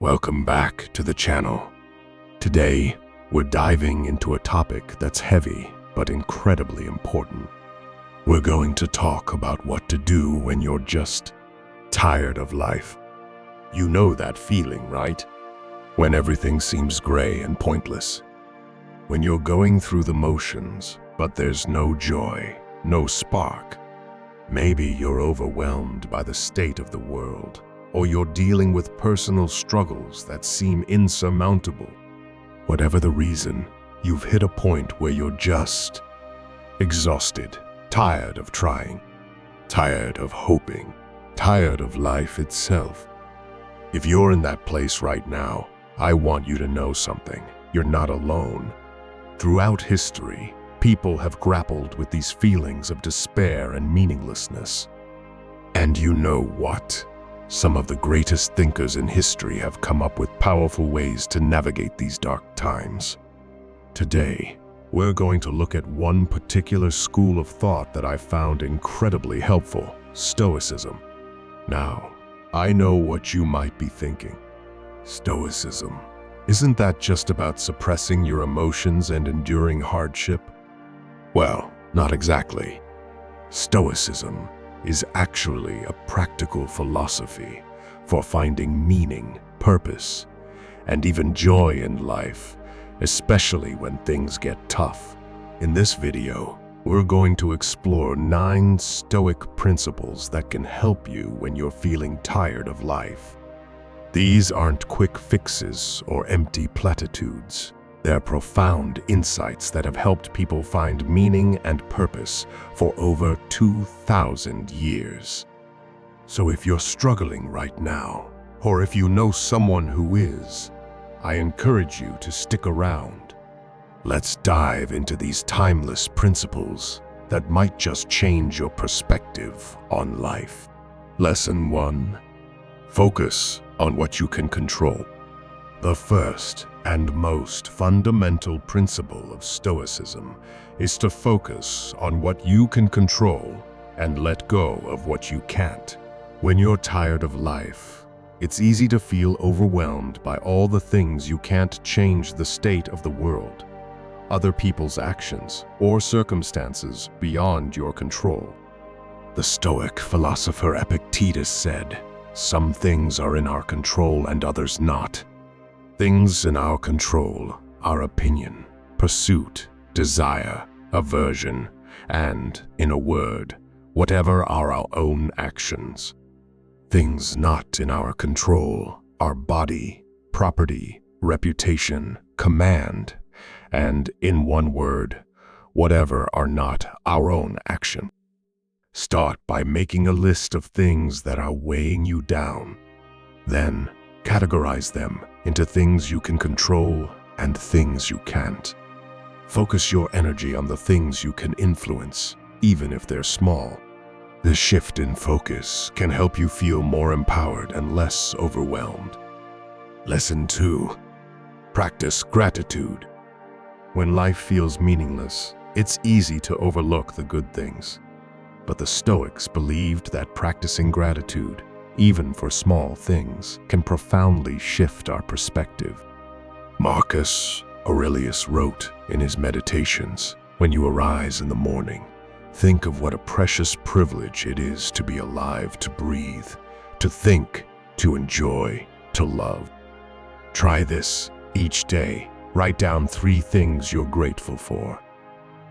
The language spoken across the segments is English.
Welcome back to the channel. Today, we're diving into a topic that's heavy but incredibly important. We're going to talk about what to do when you're just tired of life. You know that feeling, right? When everything seems gray and pointless. When you're going through the motions, but there's no joy, no spark. Maybe you're overwhelmed by the state of the world, or you're dealing with personal struggles that seem insurmountable. Whatever the reason, you've hit a point where you're just exhausted, tired of trying, tired of hoping, tired of life itself. If you're in that place right now, I want you to know something. You're not alone. Throughout history, people have grappled with these feelings of despair and meaninglessness. And you know what? Some of the greatest thinkers in history have come up with powerful ways to navigate these dark times. Today, we're going to look at one particular school of thought that I found incredibly helpful: Stoicism. Now, I know what you might be thinking. Stoicism, isn't that just about suppressing your emotions and enduring hardship? Well, not exactly. Stoicism is actually a practical philosophy for finding meaning, purpose, and even joy in life, especially when things get tough. In this video, we're going to explore 9 Stoic principles that can help you when you're feeling tired of life. These aren't quick fixes or empty platitudes. They're profound insights that have helped people find meaning and purpose for over 2,000 years. So if you're struggling right now, or if you know someone who is, I encourage you to stick around. Let's dive into these timeless principles that might just change your perspective on life. Lesson 1. Focus on what you can control. The first and most fundamental principle of Stoicism is to focus on what you can control and let go of what you can't. When you're tired of life, it's easy to feel overwhelmed by all the things you can't change: the state of the world, other people's actions, or circumstances beyond your control. The Stoic philosopher Epictetus said, "Some things are in our control and others not." Things in our control are opinion, pursuit, desire, aversion, and, in a word, whatever are our own actions. Things not in our control are body, property, reputation, command, and, in one word, whatever are not our own action. Start by making a list of things that are weighing you down. Then, categorize them into things you can control and things you can't. Focus your energy on the things you can influence, even if they're small. This shift in focus can help you feel more empowered and less overwhelmed. Lesson 2. Practice gratitude. When life feels meaningless, it's easy to overlook the good things. But the Stoics believed that practicing gratitude, even for small things, can profoundly shift our perspective. Marcus Aurelius wrote in his Meditations, "When you arise in the morning, think of what a precious privilege it is to be alive, to breathe, to think, to enjoy, to love." Try this each day. Write down 3 things you're grateful for.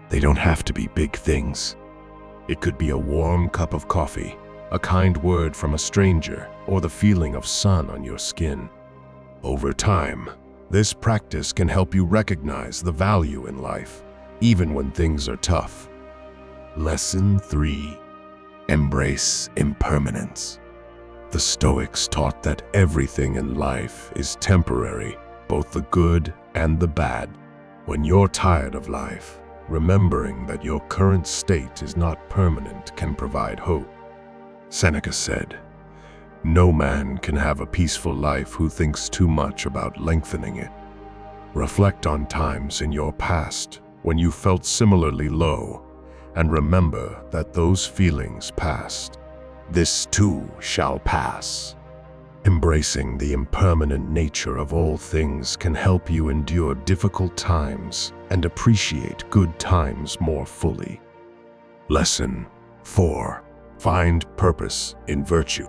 They don't have to be big things. It could be a warm cup of coffee, a kind word from a stranger, or the feeling of sun on your skin. Over time, this practice can help you recognize the value in life, even when things are tough. Lesson 3. Embrace impermanence. The Stoics taught that everything in life is temporary, both the good and the bad. When you're tired of life, remembering that your current state is not permanent can provide hope. Seneca said, "No man can have a peaceful life who thinks too much about lengthening it." Reflect on times in your past when you felt similarly low, and remember that those feelings passed. This too shall pass. Embracing the impermanent nature of all things can help you endure difficult times and appreciate good times more fully. Lesson 4. Find purpose in virtue.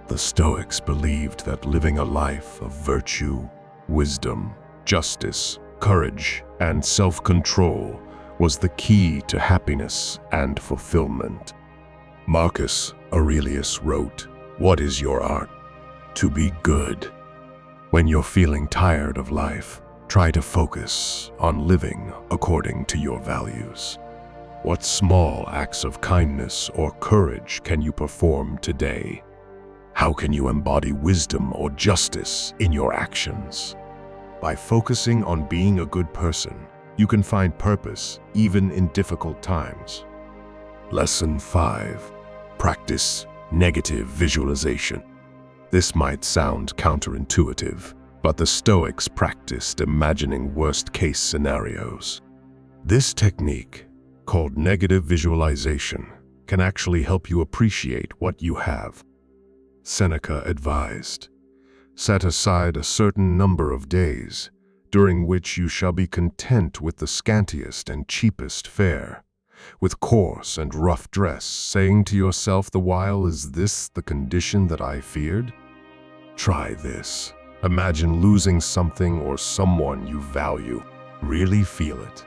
The Stoics believed that living a life of virtue, wisdom, justice, courage, and self-control was the key to happiness and fulfillment. Marcus Aurelius wrote, "What is your art? To be good." When you're feeling tired of life, try to focus on living according to your values. What small acts of kindness or courage can you perform today? How can you embody wisdom or justice in your actions? By focusing on being a good person, you can find purpose even in difficult times. Lesson 5. Practice negative visualization. This might sound counterintuitive, but the Stoics practiced imagining worst-case scenarios. This technique, called negative visualization, can actually help you appreciate what you have. Seneca advised, "Set aside a certain number of days, during which you shall be content with the scantiest and cheapest fare, with coarse and rough dress, saying to yourself the while, 'Is this the condition that I feared?' Try this. Imagine losing something or someone you value. Really feel it.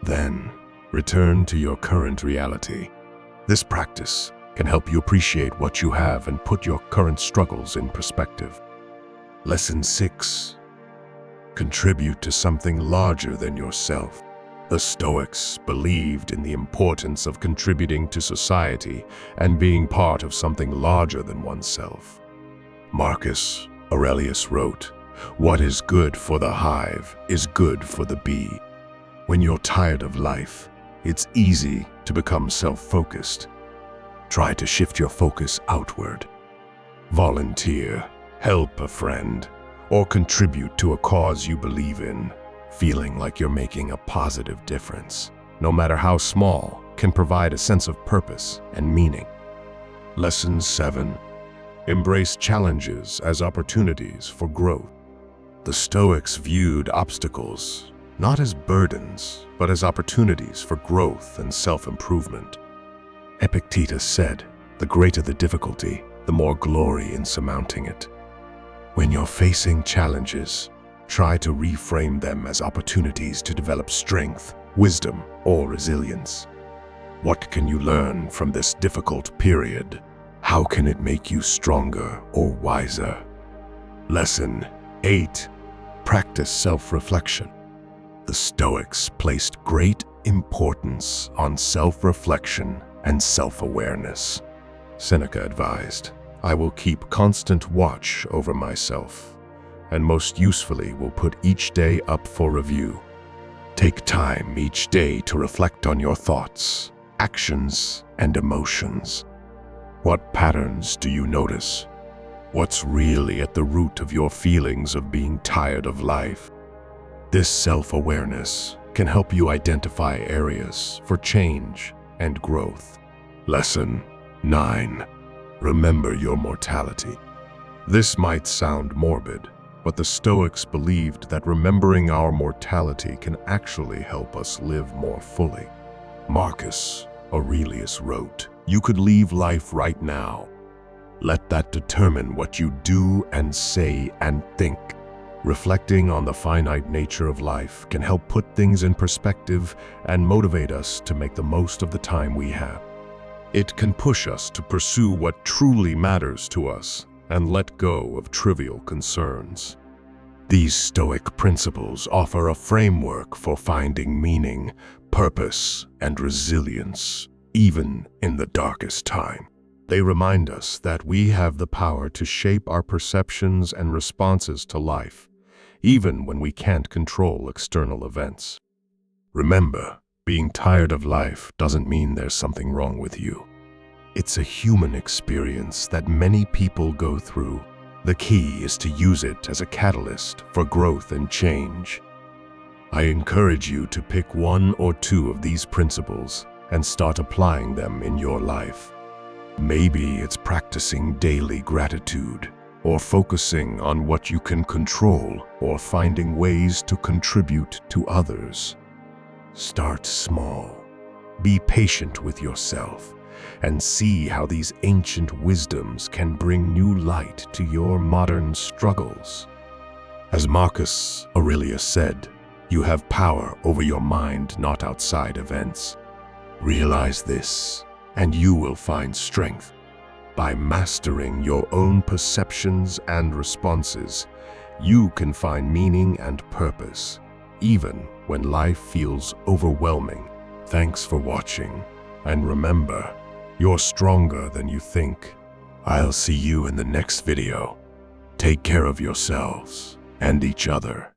Then, return to your current reality. This practice can help you appreciate what you have and put your current struggles in perspective." Lesson 6. Contribute to something larger than yourself. The Stoics believed in the importance of contributing to society and being part of something larger than oneself. Marcus Aurelius wrote, "What is good for the hive is good for the bee." When you're tired of life, it's easy to become self-focused. Try to shift your focus outward. Volunteer, help a friend, or contribute to a cause you believe in. Feeling like you're making a positive difference, no matter how small, can provide a sense of purpose and meaning. Lesson 7. Embrace challenges as opportunities for growth. The Stoics viewed obstacles not as burdens, but as opportunities for growth and self-improvement. Epictetus said, "The greater the difficulty, the more glory in surmounting it." When you're facing challenges, try to reframe them as opportunities to develop strength, wisdom, or resilience. What can you learn from this difficult period? How can it make you stronger or wiser? Lesson 8. Practice self-reflection. The Stoics placed great importance on self-reflection and self-awareness. Seneca advised, "I will keep constant watch over myself, and most usefully will put each day up for review." Take time each day to reflect on your thoughts, actions, and emotions. What patterns do you notice? What's really at the root of your feelings of being tired of life? This self-awareness can help you identify areas for change and growth. Lesson 9. Remember your mortality. This might sound morbid, but the Stoics believed that remembering our mortality can actually help us live more fully. Marcus Aurelius wrote, "You could leave life right now. Let that determine what you do and say and think." Reflecting on the finite nature of life can help put things in perspective and motivate us to make the most of the time we have. It can push us to pursue what truly matters to us and let go of trivial concerns. These Stoic principles offer a framework for finding meaning, purpose, and resilience, even in the darkest time. They remind us that we have the power to shape our perceptions and responses to life, even when we can't control external events. Remember, being tired of life doesn't mean there's something wrong with you. It's a human experience that many people go through. The key is to use it as a catalyst for growth and change. I encourage you to pick one or two of these principles and start applying them in your life. Maybe it's practicing daily gratitude, or focusing on what you can control, or finding ways to contribute to others. Start small. Be patient with yourself and see how these ancient wisdoms can bring new light to your modern struggles. As Marcus Aurelius said, you have power over your mind, not outside events. Realize this, and you will find strength. By mastering your own perceptions and responses, you can find meaning and purpose, even when life feels overwhelming. Thanks for watching, and remember, you're stronger than you think. I'll see you in the next video. Take care of yourselves and each other.